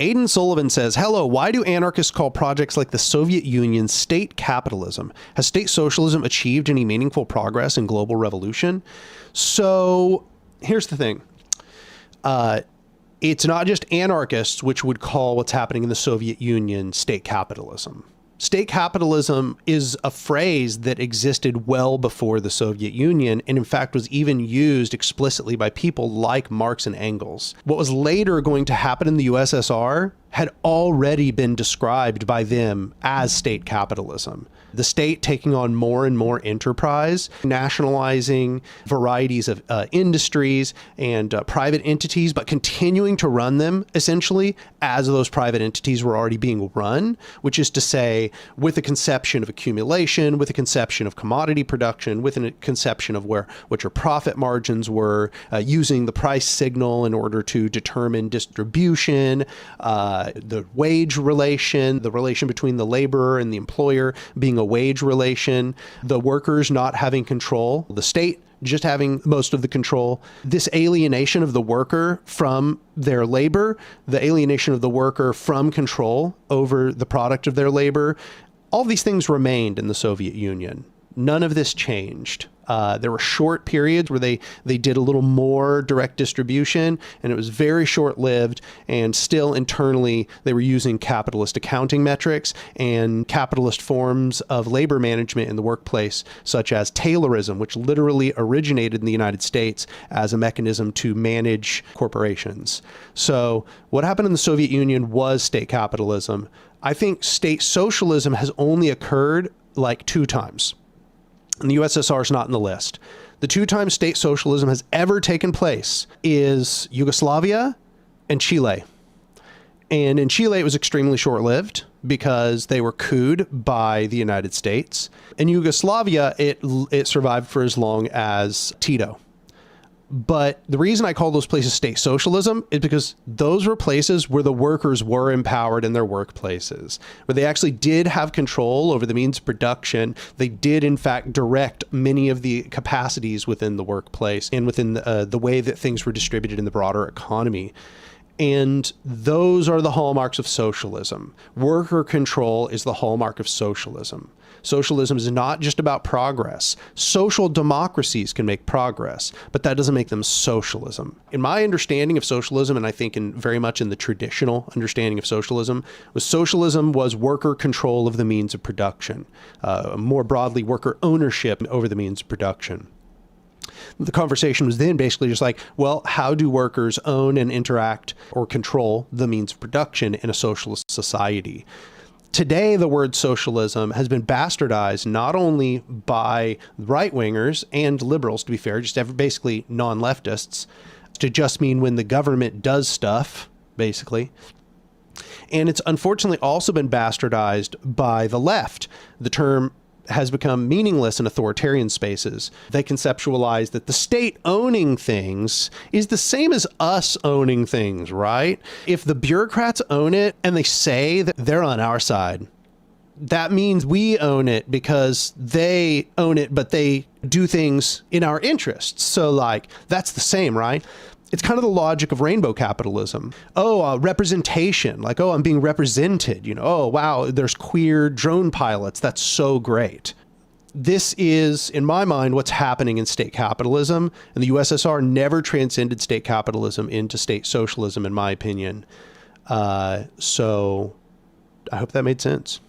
Aidan Sullivan says, hello, why do anarchists call projects like the Soviet Union state capitalism? Has state socialism achieved any meaningful progress in global revolution? So here's the thing. It's not just anarchists which would call what's happening in the Soviet Union state capitalism. State capitalism is a phrase that existed well before the Soviet Union, and in fact was even used explicitly by people like Marx and Engels. What was later going to happen in the USSR had already been described by them as state capitalism. The state taking on more and more enterprise, nationalizing varieties of industries and private entities, but continuing to run them essentially as those private entities were already being run, which is to say, with a conception of accumulation, with a conception of commodity production, with a conception of what your profit margins were, using the price signal in order to determine distribution, the wage relation, the relation between the laborer and the employer being a wage relation, the workers not having control, the state just having most of the control, this alienation of the worker from their labor, the alienation of the worker from control over the product of their labor, all these things remained in the Soviet Union. None of this changed. There were short periods where they did a little more direct distribution, and it was very short-lived, and still internally they were using capitalist accounting metrics and capitalist forms of labor management in the workplace, such as Taylorism, which literally originated in the United States as a mechanism to manage corporations. So what happened in the Soviet Union was state capitalism. I think state socialism has only occurred like 2 times. And the USSR is not in the list. The 2 times state socialism has ever taken place is Yugoslavia and Chile. And in Chile, it was extremely short-lived because they were couped by the United States. In Yugoslavia, it survived for as long as Tito. But the reason I call those places state socialism is because those were places where the workers were empowered in their workplaces, where they actually did have control over the means of production. They did, in fact, direct many of the capacities within the workplace and within the way that things were distributed in the broader economy. And those are the hallmarks of socialism. Worker control is the hallmark of socialism. Socialism is not just about progress. Social democracies can make progress, but that doesn't make them socialism. In my understanding of socialism, and I think very much in the traditional understanding of socialism was worker control of the means of production. More broadly, worker ownership over the means of production. The conversation was then basically just like, well, how do workers own and interact or control the means of production in a socialist society? Today, the word socialism has been bastardized not only by right-wingers and liberals, to be fair, just basically non-leftists, to just mean when the government does stuff, basically. And it's unfortunately also been bastardized by the left. The term has become meaningless in authoritarian spaces. They conceptualize that the state owning things is the same as us owning things, right? If the bureaucrats own it and they say that they're on our side, that means we own it because they own it, but they do things in our interests. So like, that's the same, right? It's kind of the logic of rainbow capitalism. Oh, representation, like, oh, I'm being represented, oh, wow, there's queer drone pilots. That's so great. This is, in my mind, what's happening in state capitalism. And the USSR never transcended state capitalism into state socialism, in my opinion. So I hope that made sense.